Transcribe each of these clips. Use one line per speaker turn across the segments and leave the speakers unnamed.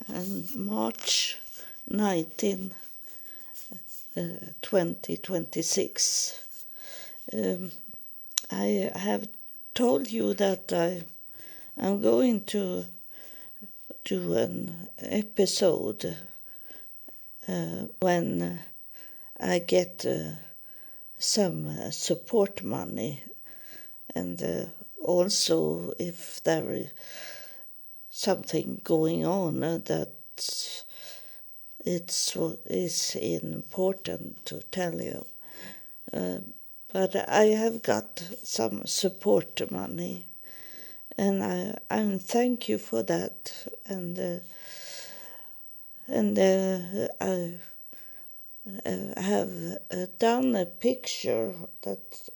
and March 19, 2026. I have told you that I am going to do an episode when I get some support money, and also if there is something going on that is important to tell you. But I have got some support money, and I'm thank you for that. And I have done a picture that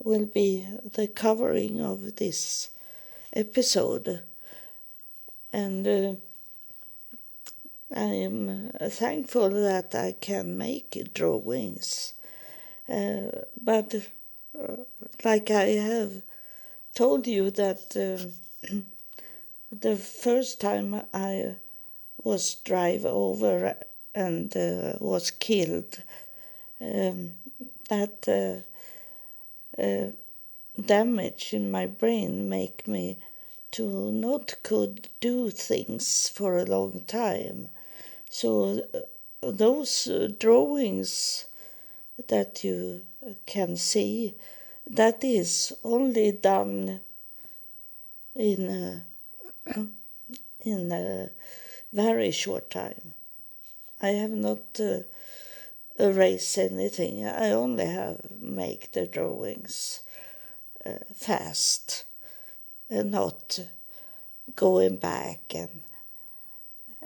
will be the covering of this episode, and I am thankful that I can make drawings. But like I have told you that the first time I was drive over and was killed, that damage in my brain make me to not could do things for a long time. So those drawings that you can see, that is only done in a very short time. I have not erased anything. I only have make the drawings fast and not going back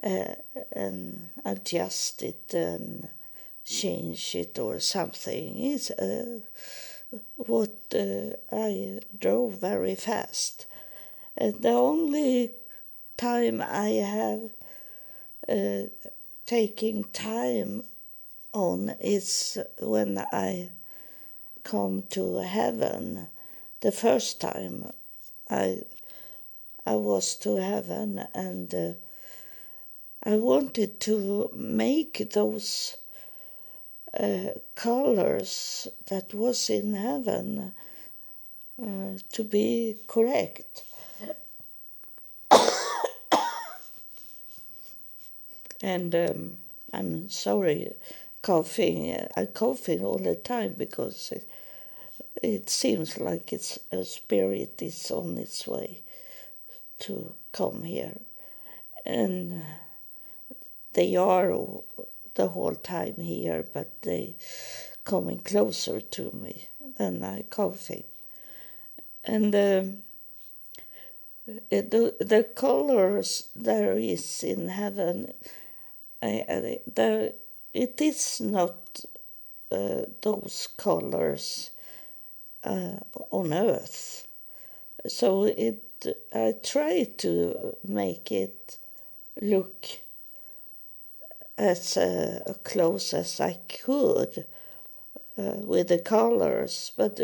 and adjust it and change it or something. It's what I draw very fast. And the only time I have taking time on is when I come to heaven. The first time I was to heaven, and I wanted to make those colors that was in heaven to be correct. And I'm sorry, coughing. I'm coughing all the time because it seems like it's a spirit is on its way to come here, and they are the whole time here, but they coming closer to me than I coughing. And the colors there is in heaven, it is not those colors on earth. So I try to make it look as close as I could with the colors, but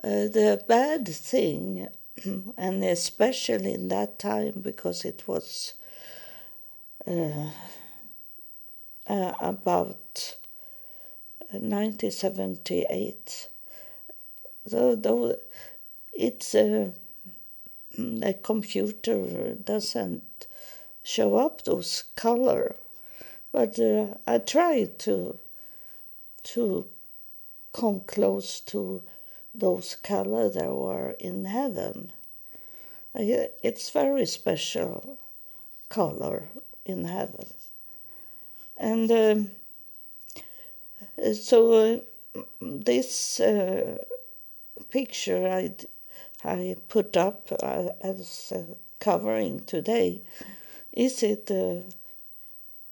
the bad thing, and especially in that time because it was about 1978, though it's the computer doesn't show up those color, but I try to come close to those color that were in heaven. It's very special color in heaven, and so this picture I put up as covering today. Is it?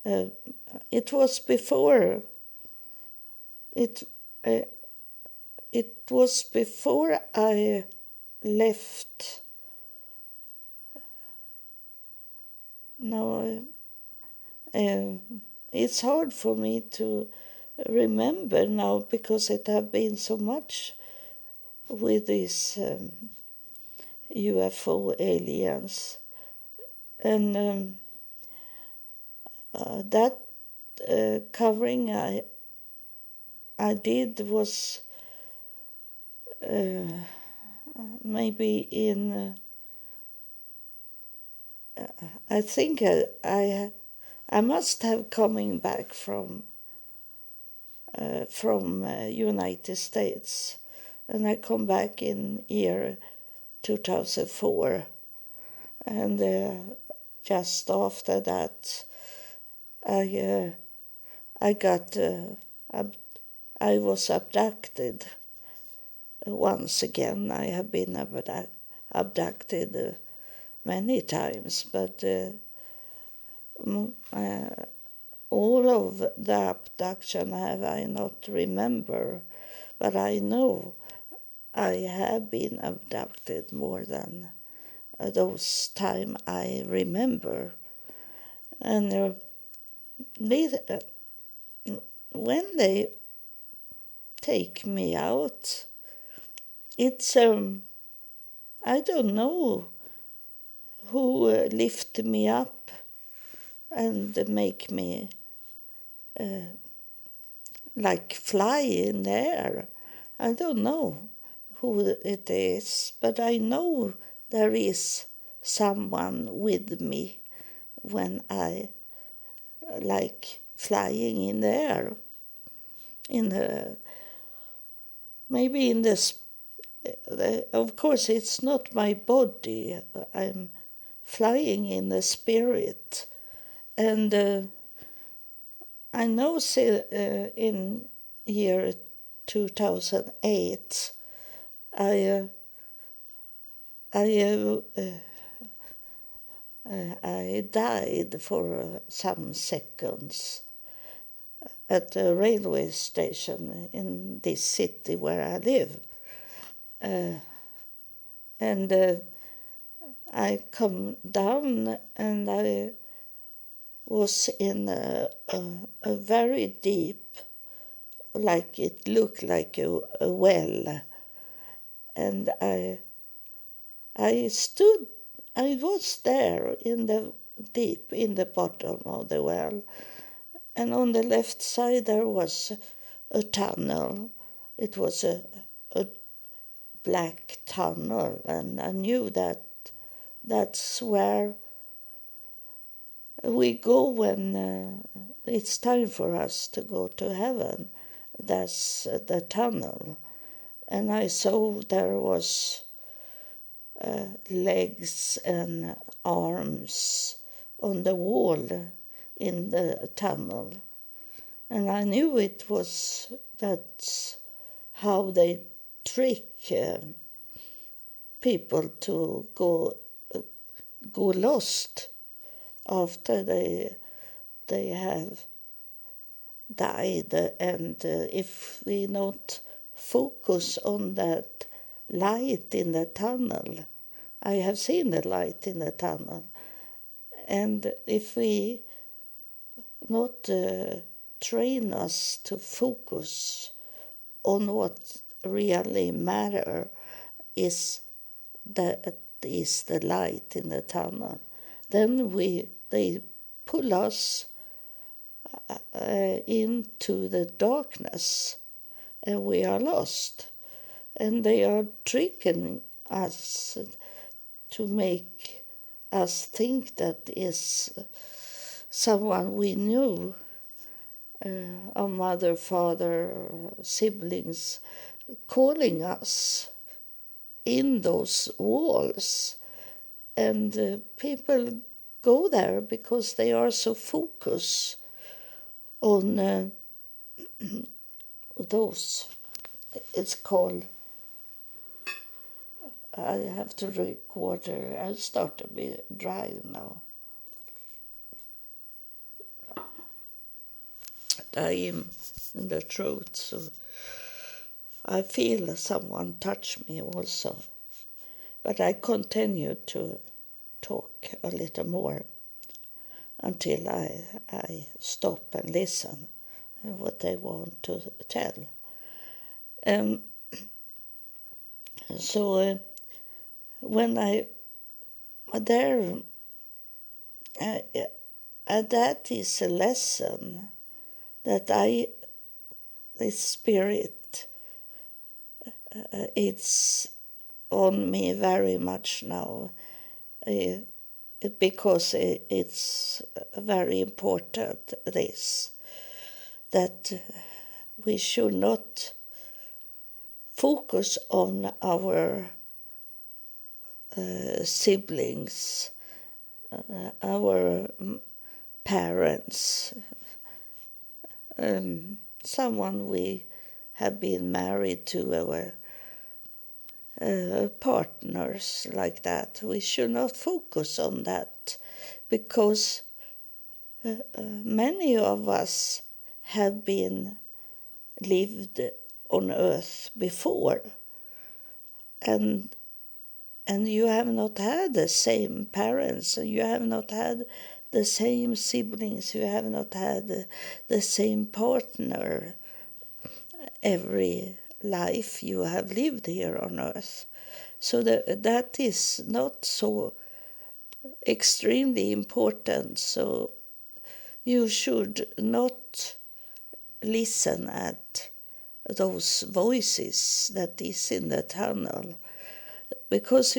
It was before. It was before I left. No, it's hard for me to remember now because it have been so much with these UFO aliens. And that covering I did was maybe in I think I must have coming back from United States, and I come back in year 2004, and just after that I got I was abducted once again. I have been abducted many times, but all of the abduction have I not remember, but I know I have been abducted more than those time I remember. And when they take me out, it's I don't know who lift me up and make me like fly in the air. I don't know who it is, but I know there is someone with me when I like flying in the air. In the maybe in the of course it's not my body. I'm flying in the spirit, and I know in year 2008 I I died for some seconds at a railway station in this city where I live. And I come down and I was in a very deep, like it looked like a well. And I stood, I was there in the deep, in the bottom of the well. And on the left side there was a tunnel. It was a black tunnel, and I knew that that's where we go when it's time for us to go to heaven. That's the tunnel. And I saw there was legs and arms on the wall in the tunnel. And I knew it was that's how they trick people to go lost after they have died, and if we not focus on that light in the tunnel, I have seen the light in the tunnel, and if we not train us to focus on what really matter is that is the light in the tunnel, then they pull us into the darkness, and we are lost. And they are tricking us to make us think that is someone we knew, our mother, father, siblings, calling us in those walls. And people go there because they are so focused on those. It's called, I have to drink water. I start to be dry now. I am in the throat, so I feel someone touch me also. But I continue to talk a little more until I stop and listen what they want to tell. So when I there And that is a lesson that this spirit, it's on me very much now, because it's very important, this, that we should not focus on our siblings, our parents, someone we have been married to, our partners like that. We should not focus on that, because many of us have been lived on earth before, and you have not had the same parents, and you have not had the same siblings, you have not had the same partner every life you have lived here on earth. So that is not so extremely important. So you should not listen at those voices that is in the tunnel, because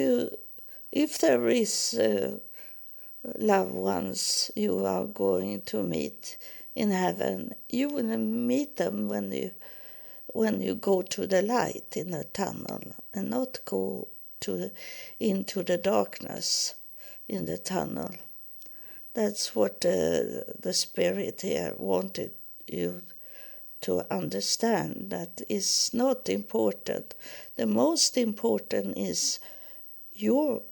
if there is loved ones you are going to meet in heaven, you will meet them when you go to the light in the tunnel, and not go into the darkness in the tunnel. That's what the Spirit here wanted you to understand. That is not important. The most important is your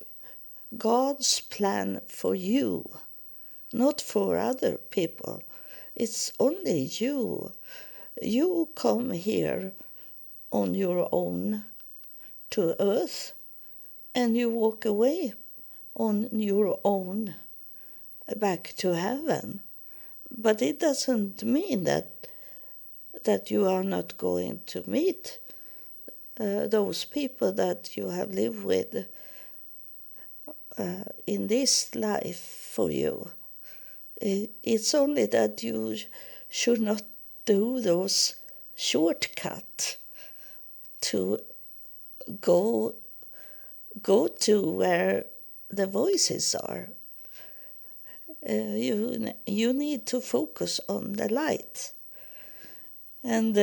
God's plan for you, not for other people. It's only you. You come here on your own to earth, and you walk away on your own back to heaven. But it doesn't mean that you are not going to meet those people that you have lived with in this life for you. It's only that you should not do those shortcuts to go to where the voices are. You need to focus on the light. And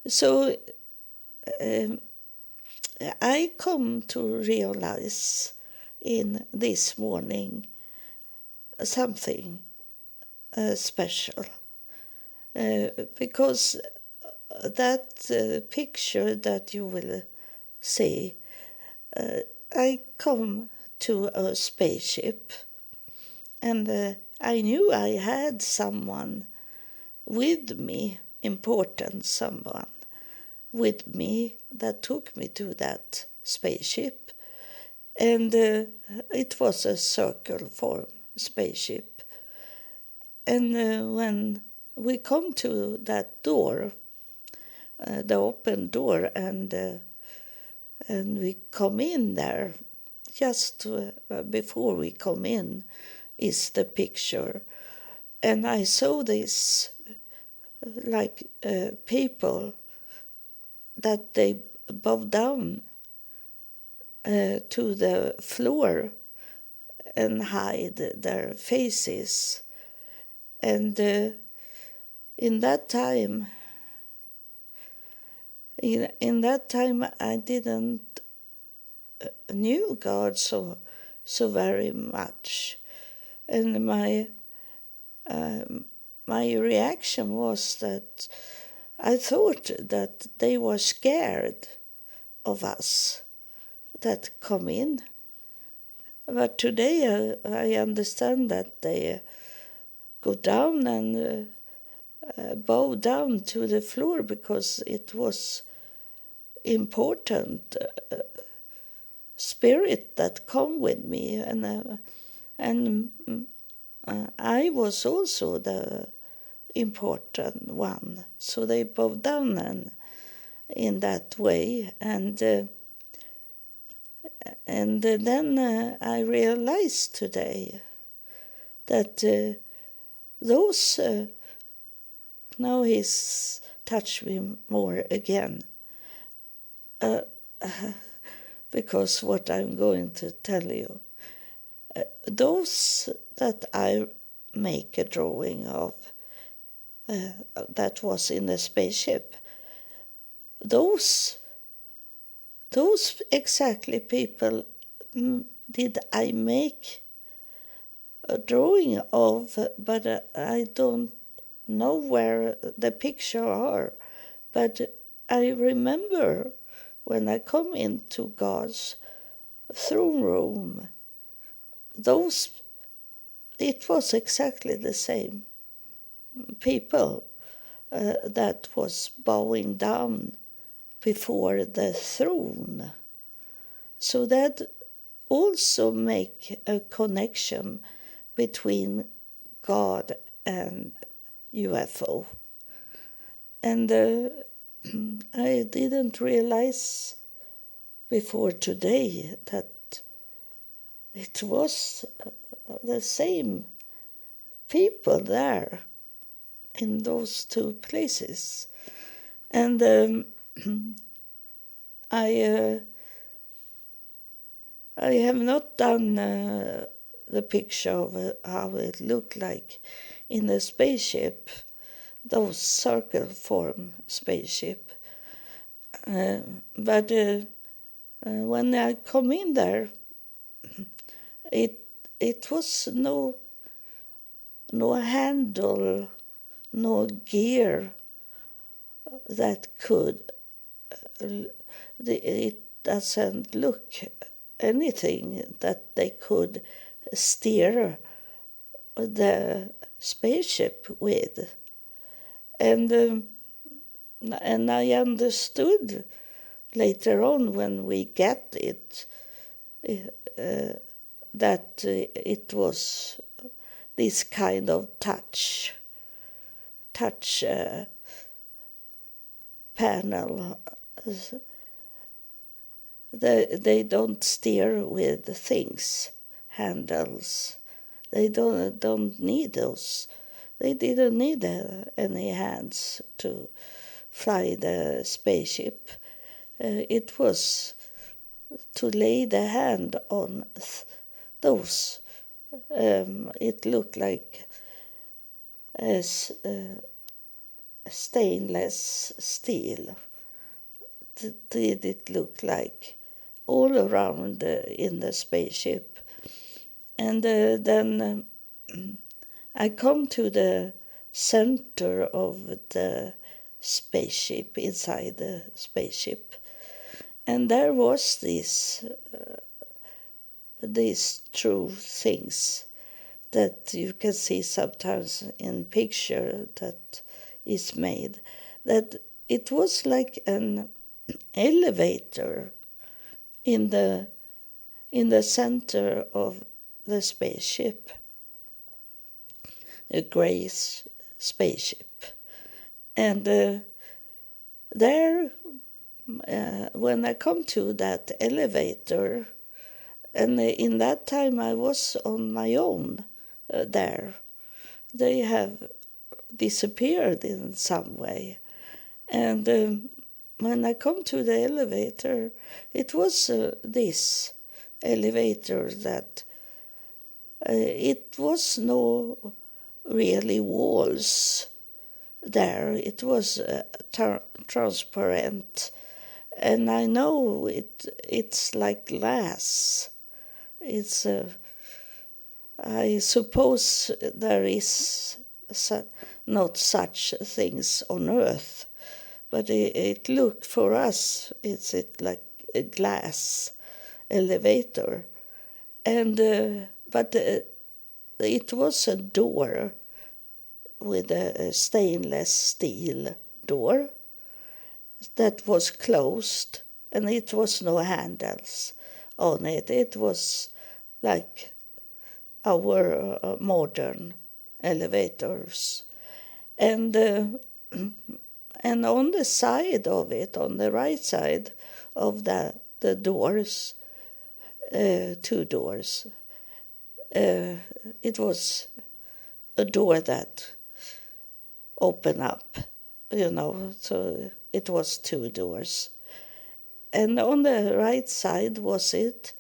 so I come to realize in this morning something special, because that picture that you will see, I come to a spaceship, and I knew I had someone with me, important someone with me, that took me to that spaceship. And it was a circle form spaceship. And when we come to that door, the open door, and we come in there, just before we come in is the picture. And I saw this like people that they bow down to the floor and hide their faces. And in that time I didn't knew God so very much, and my reaction was that I thought that they were scared of us that come in. But today I understand that they go down and bow down to the floor, because it was important spirit that come with me, and I was also the important one, so they bow down and in that way. And And then I realized today that those, now he's touched me more again, because what I'm going to tell you, those that I make a drawing of, that was in the spaceship, those exactly people did I make a drawing of, but I don't know where the picture are. But I remember when I come into God's throne room, it was exactly the same people that was bowing down before the throne. So that also make a connection between God and UFO. And I didn't realize before today that it was the same people there in those two places. And I have not done the picture of how it looked like in the spaceship, those circle form spaceship. But when I come in there, it was no handle, no gear that could. It doesn't look anything that they could steer the spaceship with. And I understood later on when we get it that it was this kind of touch panel. They don't steer with things, handles. They don't need those. They didn't need any hands to fly the spaceship. It was to lay the hand on those. It looked like stainless steel. Did it look like all around in the spaceship. And then I come to the center of the spaceship, inside the spaceship, and there was these true things that you can see sometimes in picture that is made, that it was like an elevator in the center of the spaceship, a gray spaceship. And there, when I come to that elevator, and in that time I was on my own there. They have disappeared in some way. And when I come to the elevator, it was this elevator that it was no really walls there. It was transparent, and I know it's like glass. It's I suppose there is not such things on Earth, but it looked for us, it's like a glass elevator, and but it was a door with a stainless steel door that was closed, and it was no handles on it. It was like our modern elevators, and on the side of it, on the right side of the doors, two doors. It was a door that opened up, so it was two doors. And on the right side was it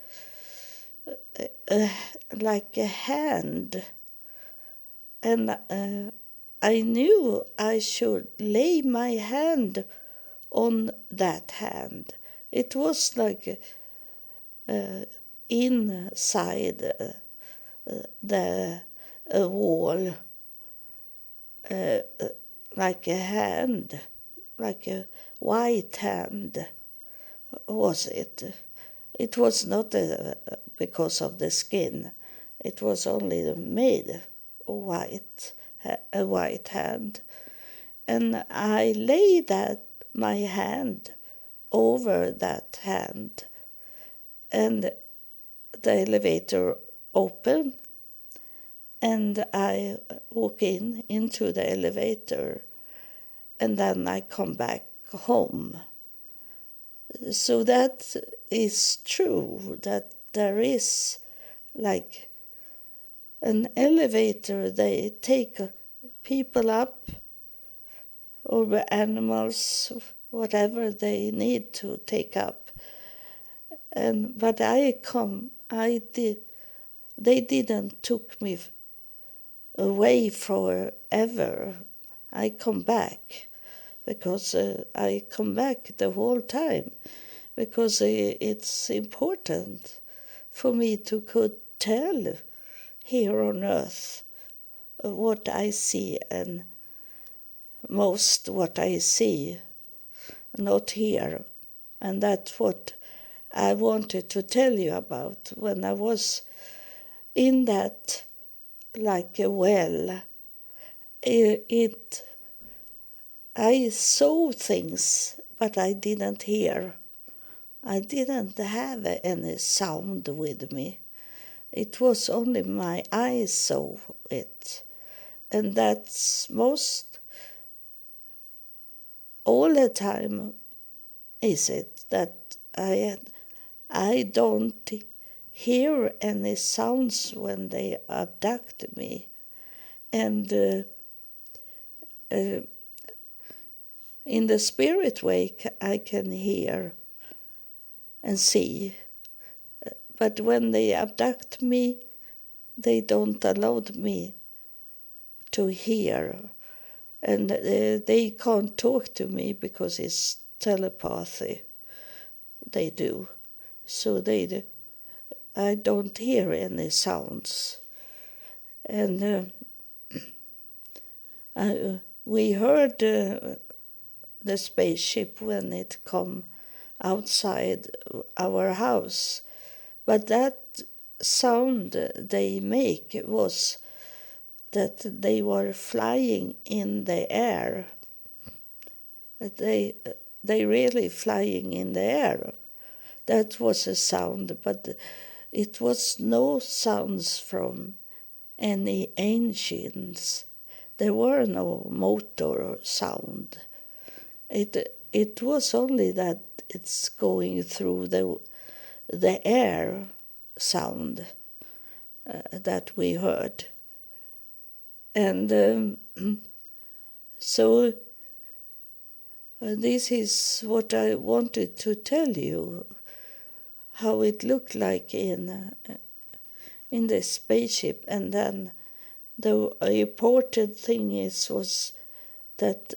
like a hand. And I knew I should lay my hand on that hand. It was like inside the wall, like a hand, like a white hand was it. It was not because of the skin. It was only made white, a white hand. And I lay my hand over that hand, and the elevator opened, and I walk into the elevator, and then I come back home. So that is true, that there is like an elevator, they take people up, or animals, whatever they need to take up. But they didn't took me away forever. I come back, because I come back the whole time, because it's important for me to could tell here on earth what I see, and most what I see, not here. And that's what I wanted to tell you about when I was in that, like a well. I saw things, but I didn't hear. I didn't have any sound with me. It was only my eyes saw it. And that's most all the time is it that I don't hear any sounds when they abduct me. And in the spirit wake I can hear and see. But when they abduct me, they don't allow me to hear. And they can't talk to me because it's telepathy. They do. So I don't hear any sounds. And we heard the spaceship when it come outside our house. But that sound they make was that they were flying in the air. They really flying in the air. That was a sound, but it was no sounds from any engines. There were no motor sound. It was only that it's going through the air sound that we heard. And so this is what I wanted to tell you, how it looked like in the spaceship. And then the important thing was that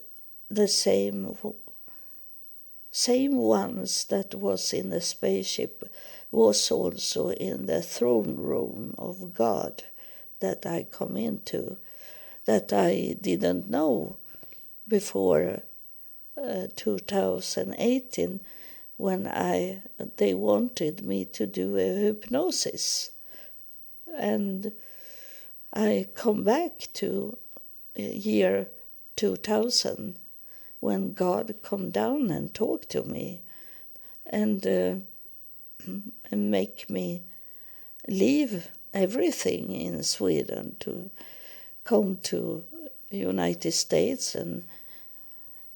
the same ones that was in the spaceship was also in the throne room of God that I come into, that I didn't know before 2018, when they wanted me to do a hypnosis. And I come back to year 2000, when God come down and talk to me and make me leave everything in Sweden to come to the United States and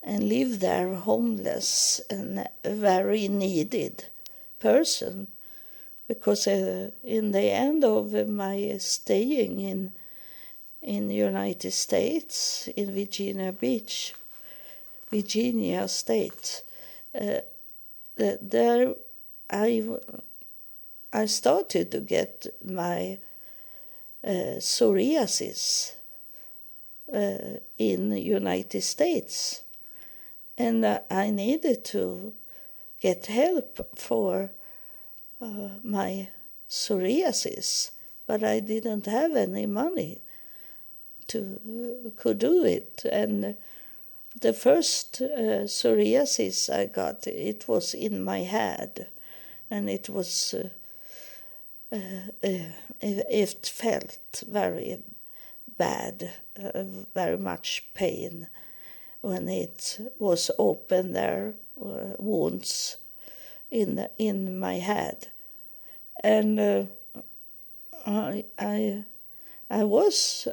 live there homeless and a very needed person, because in the end of my staying in the United States, in Virginia Beach, Virginia State, there I started to get my psoriasis in the United States, and I needed to get help for my psoriasis, but I didn't have any money could do it. And the first psoriasis I got, it was in my head, and it was it felt very bad, very much pain when it was open there, wounds in my head, and I was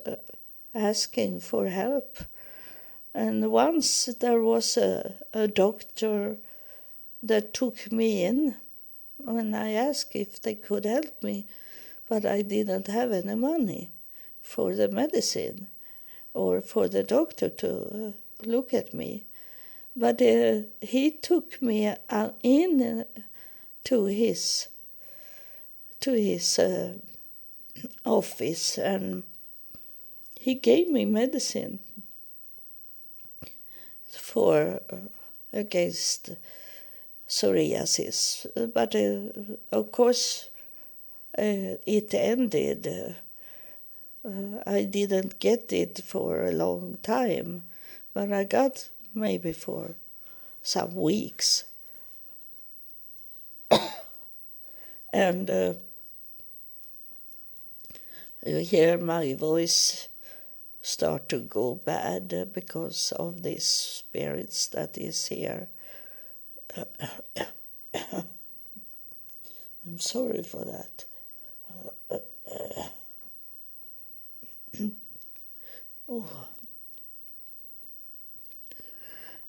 asking for help, and once there was a doctor that took me in when I asked if they could help me, but I didn't have any money for the medicine or for the doctor to look at me. But he took me in to his office, and he gave me medicine for against psoriasis. But of course, it ended. I didn't get it for a long time, but I got maybe for some weeks. And you hear my voice start to go bad because of these spirits that is here. I'm sorry for that. Oh.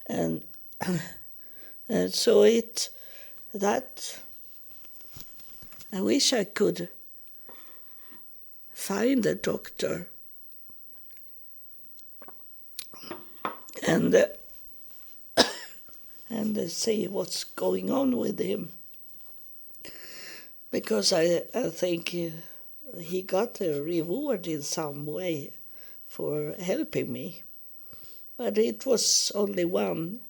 And so I wish I could find a doctor and see what's going on with him, because I think he got a reward in some way for helping me. But it was only one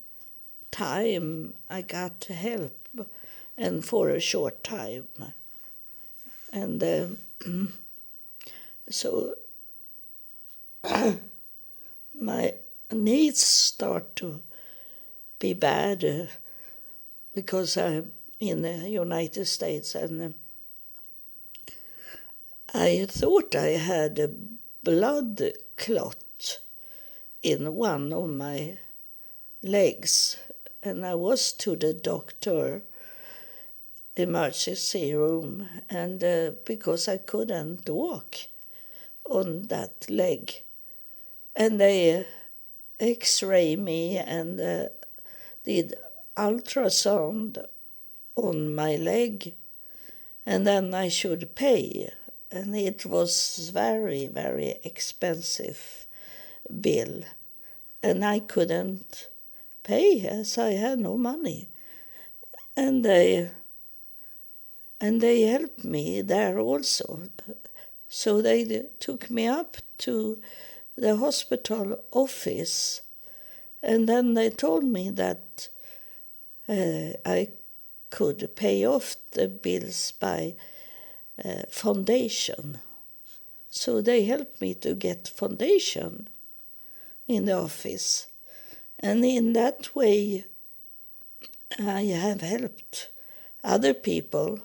time I got help, and for a short time. And so my knees start to be bad because I'm in the United States, and I thought I had a blood clot in one of my legs, and I was to the doctor emergency room, and because I couldn't walk on that leg, and they x-ray me and did ultrasound on my leg, and then I should pay, and it was very, very expensive bill, and I couldn't pay as I had no money, and they helped me there also. So they took me up to the hospital office, and then they told me that I could pay off the bills by foundation. So they helped me to get foundation in the office. And in that way, I have helped other people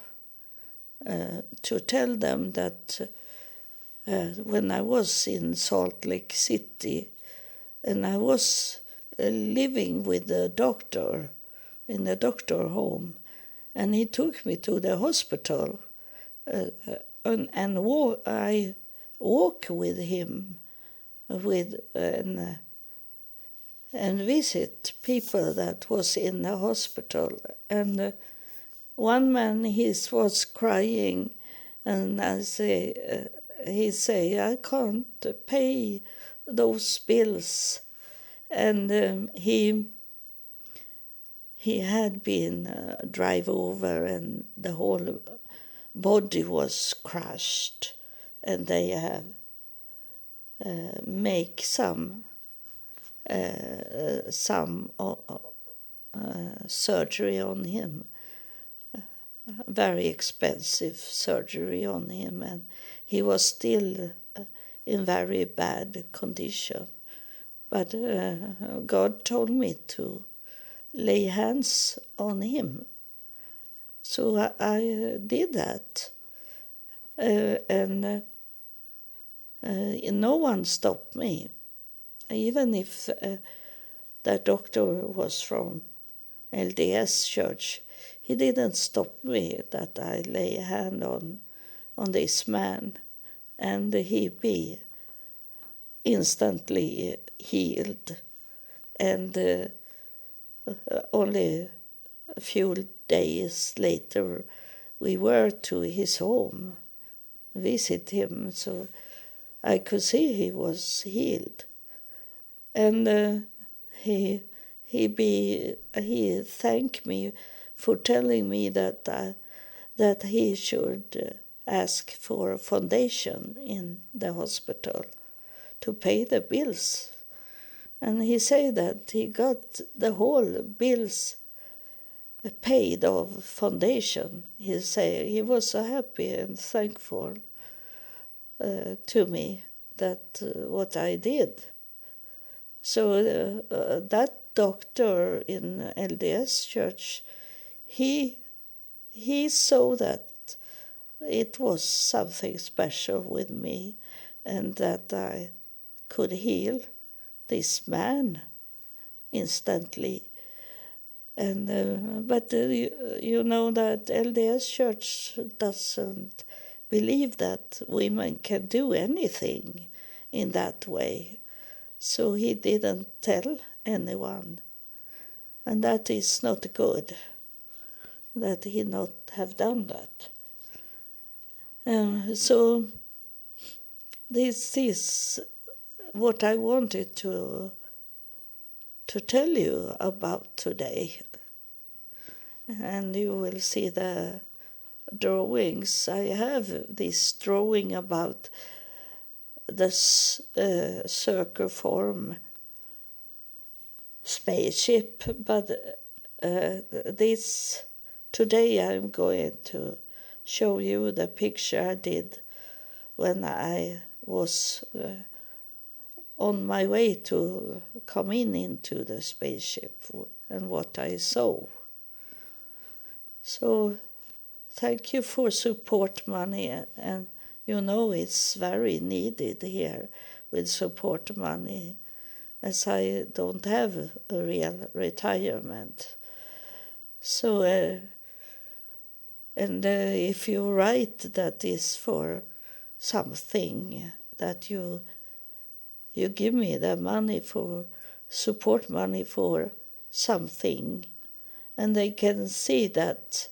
to tell them that when I was in Salt Lake City, and I was living with the doctor in the doctor home, and he took me to the hospital, and I walk with him and visit people that was in the hospital, and one man he was crying, and he say, I can't pay those bills, and he had been drive over, and the whole body was crushed, and they have make some surgery on him, very expensive surgery on him, and he was still in very bad condition. But God told me to lay hands on him. So I did that. And no one stopped me. Even if that doctor was from LDS church, he didn't stop me that I lay a hand on this man, and he be instantly healed. And only a few days later, we were to his home, visit him, so I could see he was healed. And he thanked me for telling me that he should ask for a foundation in the hospital to pay the bills. And he said that he got the whole bills paid of foundation. He said he was so happy and thankful to me that what I did. So that doctor in LDS church, he saw that it was something special with me, and that I could heal this man instantly. And but you know that LDS church doesn't believe that women can do anything in that way. So he didn't tell anyone. And that is not good, that he not have done that. So this is what I wanted to tell you about today. And you will see the drawings. I have this drawing about the circle form spaceship, but this today I'm going to show you the picture I did when I was on my way to come into the spaceship, and what I saw. So thank you for support money, and you know it's very needed here with support money, as I don't have a real retirement. So, if you write that is for something, that you give me the money for support money for something, and they can see that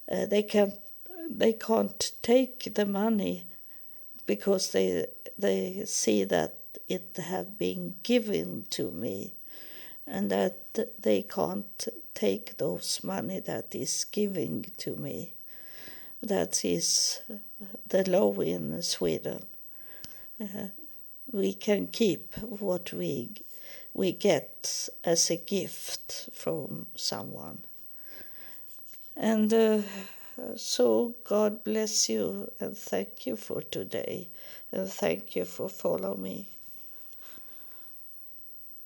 they can't take the money because they see that it have been given to me, and that they can't take those money that is given to me. That is the law in Sweden. We can keep what we get as a gift from someone. And so God bless you, and thank you for today, and thank you for following me.